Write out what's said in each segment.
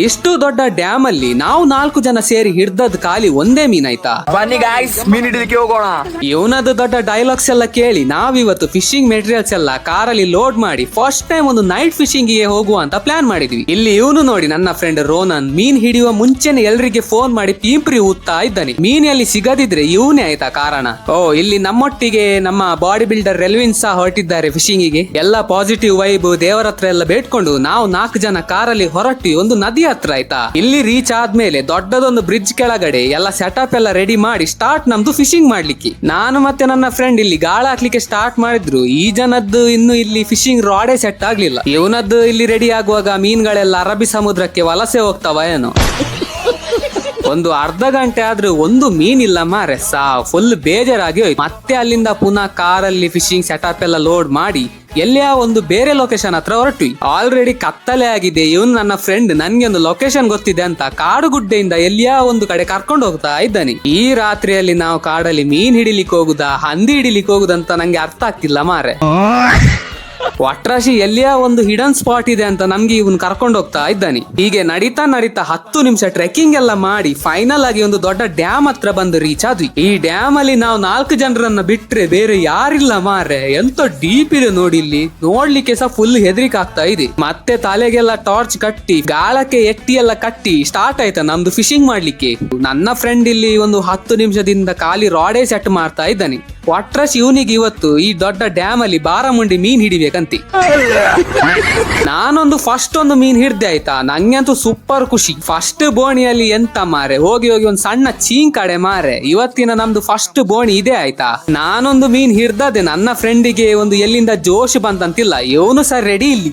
ಇಷ್ಟು ದೊಡ್ಡ ಡ್ಯಾಮ್ ಅಲ್ಲಿ ನಾವು 4 ಜನ ಸೇರಿ ಹಿಡ್ದದ್ ಖಾಲಿ ಒಂದೇ ಮೀನಾಯ್ತಾ? ಬನ್ನಿ ಗಾಯ್ಸ್, ಮೀನ್ ಹಿಡಿದಕ್ಕೆ ಹೋಗೋಣ. ಇವನದು ದೊಡ್ಡ ಡೈಲಾಗ್ಸ್ ಎಲ್ಲ ಕೇಳಿ ನಾವಿವತ್ತು ಫಿಶಿಂಗ್ ಮೆಟೀರಿಯಲ್ಸ್ ಎಲ್ಲ ಕಾರಲ್ಲಿ ಲೋಡ್ ಮಾಡಿ ಫಸ್ಟ್ ಟೈಮ್ ಒಂದು ನೈಟ್ ಫಿಶಿಂಗ್ ಗೆ ಹೋಗುವ ಅಂತ ಪ್ಲಾನ್ ಮಾಡಿದ್ವಿ. ಇಲ್ಲಿ ಇವನು ನೋಡಿ, ನನ್ನ ಫ್ರೆಂಡ್ ರೋನನ್ ಮೀನ್ ಹಿಡಿಯುವ ಮುಂಚೆನೆ ಎಲ್ರಿಗೆ ಫೋನ್ ಮಾಡಿ ಪೀಂಪ್ರಿ ಊದ್ತಾ ಇದ್ದಾನೆ. ಮೀನ್ ಅಲ್ಲಿ ಸಿಗದಿದ್ರೆ ಇವನೇ ಆಯ್ತಾ ಕಾರಣ. ಇಲ್ಲಿ ನಮ್ಮೊಟ್ಟಿಗೆ ನಮ್ಮ ಬಾಡಿ ಬಿಲ್ಡರ್ ರೆಲ್ವಿನ್ ಸಹ ಹೊರಟಿದ್ದಾರೆ ಫಿಶಿಂಗ್ ಗೆ. ಎಲ್ಲ ಪಾಸಿಟಿವ್ ವೈಬ್ ದೇವರ ಹತ್ರ ಎಲ್ಲ ಬೇಡ್ಕೊಂಡು ನಾವು 4 ಜನ ಕಾರಲ್ಲಿ ಹೊರಟಿ ಒಂದು ನದಿ ಹತ್ರ ಆಯ್ತಾ. ಇಲ್ಲಿ ರೀಚ್ ಆದ್ಮೇಲೆ ದೊಡ್ಡದೊಂದು ಬ್ರಿಡ್ಜ್ ಕೆಳಗಡೆ ಎಲ್ಲ ಸೆಟಪ್ ಎಲ್ಲ ರೆಡಿ ಮಾಡಿ ಸ್ಟಾರ್ಟ್ ನಮ್ದು ಫಿಶಿಂಗ್ ಮಾಡ್ಲಿಕ್ಕೆ. ನಾನು ಮತ್ತೆ ನನ್ನ ಫ್ರೆಂಡ್ ಇಲ್ಲಿ ಗಾಳ ಹಾಕ್ಲಿಕ್ಕೆ ಸ್ಟಾರ್ಟ್ ಮಾಡಿದ್ರು. ಈ ಜನದ್ದು ಇನ್ನು ಇಲ್ಲಿ ಫಿಶಿಂಗ್ ರಾಡೇ ಸೆಟ್ ಆಗ್ಲಿಲ್ಲ. ಇವನದ್ದು ಇಲ್ಲಿ ರೆಡಿ ಆಗುವಾಗ ಮೀನ್ಗಳೆಲ್ಲ ಅರಬ್ಬಿ ಸಮುದ್ರಕ್ಕೆ ವಲಸೆ ಹೋಗ್ತಾವ ಏನೋ. ಒಂದು ಅರ್ಧ ಗಂಟೆ ಆದ್ರೂ ಒಂದು ಮೀನಿಲ್ಲ ಮಾರೆ. ಫುಲ್ ಬೇಜಾರಾಗಿ ಹೋಯ್ತು. ಮತ್ತೆ ಅಲ್ಲಿಂದ ಪುನಃ ಕಾರಲ್ಲಿ ಫಿಶಿಂಗ್ ಸೆಟಪ್ ಎಲ್ಲ ಲೋಡ್ ಮಾಡಿ ಎಲ್ಲಿಯಾ ಒಂದು ಬೇರೆ ಲೊಕೇಶನ್ ಹತ್ರ ಹೊರಟ್ವಿ. ಆಲ್ರೆಡಿ ಕತ್ತಲೆ ಆಗಿದೆ. ಇವನು ನನ್ನ ಫ್ರೆಂಡ್ ನನ್ಗೆ ಒಂದು ಲೊಕೇಶನ್ ಗೊತ್ತಿದೆ ಅಂತ ಕಾಡು ಗುಡ್ಡೆಯಿಂದ ಎಲ್ಲಿಯಾ ಒಂದು ಕಡೆ ಕರ್ಕೊಂಡು ಹೋಗ್ತಾ ಇದ್ದಾನೆ. ಈ ರಾತ್ರಿಯಲ್ಲಿ ನಾವು ಕಾಡಲ್ಲಿ ಮೀನ್ ಹಿಡಿಲಿಕ್ಕೆ ಹೋಗುದಾ ಹಂದಿ ಹಿಡಿಲಿಕ್ಕೆ ಹೋಗುದಂತ ನಂಗೆ ಅರ್ಥ ಆಗ್ತಿಲ್ಲ ಮಾರೆ. ಒಟ್ರಾಶಿ ಎಲ್ಲಿಯಾ ಒಂದು ಹಿಡನ್ ಸ್ಪಾಟ್ ಇದೆ ಅಂತ ನಮ್ಗೆ ಇವನ್ ಕರ್ಕೊಂಡು ಹೋಗ್ತಾ ಇದ್ದಾನೆ. ಹೀಗೆ ನಡೀತಾ 10 ನಿಮಿಷ ಟ್ರೆಕ್ಕಿಂಗ್ ಎಲ್ಲ ಮಾಡಿ ಫೈನಲ್ ಆಗಿ ಒಂದು ದೊಡ್ಡ ಡ್ಯಾಮ್ ಹತ್ರ ಬಂದು ರೀಚ್ ಆದ್ವಿ. ಈ ಡ್ಯಾಮ್ ಅಲ್ಲಿ ನಾವು 4 ಜನರನ್ನ ಬಿಟ್ರೆ ಬೇರೆ ಯಾರಿಲ್ಲ ಮಾರೆ. ಎಂತ ಡೀಪ್ ಇದೆ ನೋಡಿ. ಇಲ್ಲಿ ನೋಡ್ಲಿಕ್ಕೆ ಸಹ ಫುಲ್ ಹೆದರಿಕೆ ಆಗ್ತಾ ಇದೆ. ಮತ್ತೆ ತಲೆಗೆಲ್ಲ ಟಾರ್ಚ್ ಕಟ್ಟಿ ಗಾಳಕ್ಕೆ ಎಟ್ಟಿ ಎಲ್ಲ ಕಟ್ಟಿ ಸ್ಟಾರ್ಟ್ ಆಯ್ತಾ ನಮ್ದು ಫಿಶಿಂಗ್ ಮಾಡ್ಲಿಕ್ಕೆ. ನನ್ನ ಫ್ರೆಂಡ್ ಇಲ್ಲಿ ಒಂದು 10 ನಿಮಿಷದಿಂದ ಖಾಲಿ ರಾಡೇ ಸೆಟ್ ಮಾಡ್ತಾ ಇದ್ದಾನೆ. ಒಟ್ರಾಶ್ ಇವನಿಗೆ ಇವತ್ತು ಈ ದೊಡ್ಡ ಡ್ಯಾಮ್ ಅಲ್ಲಿ ಬಾರಮುಂಡಿ ಮೀನ್ ಹಿಡಿಬೇಕಂತಿ. ನಾನೊಂದು ಫಸ್ಟ್ ಒಂದು ಮೀನ್ ಹಿಡ್ದೆ ಆಯ್ತಾ. ನಂಗಂತೂ ಸೂಪರ್ ಖುಷಿ. ಫಸ್ಟ್ ಬೋಣಿಯಲ್ಲಿ ಎಂತ ಮಾರೆ, ಹೋಗಿ ಒಂದು ಸಣ್ಣ ಚೀಂಕಡೆ ಮಾರೆ. ಇವತ್ತಿನ ನಮ್ದು ಫಸ್ಟ್ ಬೋಣಿ ಇದೆ ಆಯ್ತಾ. ನಾನೊಂದು ಮೀನ್ ಹಿಡ್ದದೆ. ನನ್ನ ಫ್ರೆಂಡಿಗೆ ಒಂದು ಎಲ್ಲಿಂದ ಜೋಶ್ ಬಂತಂತಿಲ್ಲ. ಇವನು ಸರ್ ರೆಡಿ ಇಲ್ಲಿ.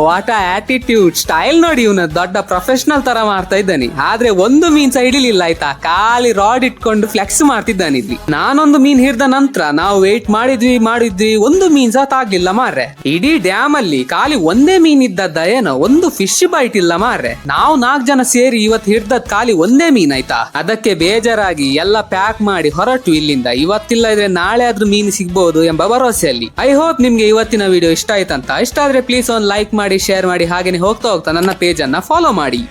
ವಾಟ್ ಆಟಿಟ್ಯೂಡ್, ಸ್ಟೈಲ್ ನೋಡಿ. ಇವನ ದೊಡ್ಡ ಪ್ರೊಫೆಷನಲ್ ತರ ಮಾಡ್ತಾ ಇದ್ದಾನೆ. ಆದ್ರೆ ಒಂದು ಮೀನ್ ಸಹ ಹಿಡಿಲಿಲ್ಲ ಆಯ್ತಾ. ಖಾಲಿ ರಾಡ್ ಇಟ್ಕೊಂಡು ಫ್ಲೆಕ್ಸ್ ಮಾಡ್ತಿದ್ದಾನೆ ಇಲ್ಲಿ. ನಾನೊಂದು ಮೀನ್ ಹಿಡ್ದ ನಂತರ ನಾವು ವೇಟ್ ಮಾಡಿದ್ವಿ ಒಂದು ಮೀನ್ ಸಹ ತಾಗ್ಲಿಲ್ಲ ಮಾರ್ರೆ. ಇಡೀ ಡ್ಯಾಮ್ ಅಲ್ಲಿ ಖಾಲಿ ಒಂದೇ ಮೀನ್ ಇದ್ದದ್ದ ಏನೋ, ಒಂದು ಫಿಶ್ ಬೈಟ್ ಇಲ್ಲ ಮಾರ್ರೆ. ನಾವು 4 ಜನ ಸೇರಿ ಇವತ್ತು ಹಿಡ್ದದ್ ಖಾಲಿ ಒಂದೇ ಮೀನ್ ಆಯ್ತಾ. ಅದಕ್ಕೆ ಬೇಜಾರಾಗಿ ಎಲ್ಲ ಪ್ಯಾಕ್ ಮಾಡಿ ಹೊರಟು ಇಲ್ಲಿಂದ. ಇವತ್ತಿಲ್ಲ ಇದ್ರೆ ನಾಳೆ ಆದ್ರೂ ಮೀನ್ ಸಿಗ್ಬಹುದು ಎಂಬ ಭರವಸೆಯಲ್ಲಿ. ಐ ಹೋಪ್ ನಿಮ್ಗೆ ಇವತ್ತಿನ ವಿಡಿಯೋ ಇಷ್ಟ ಆಯ್ತಂತ. ಇಷ್ಟ ಆದ್ರೆ ಪ್ಲೀಸ್ ಒಂದು ಲೈಕ್ ಮಾಡಿ, ಶೇರ್ ಮಾಡಿ, ಹಾಗೇನೆ ಹೋಗ್ತಾ ನನ್ನ ಪೇಜ್ ಅನ್ನ ಫಾಲೋ ಮಾಡಿ.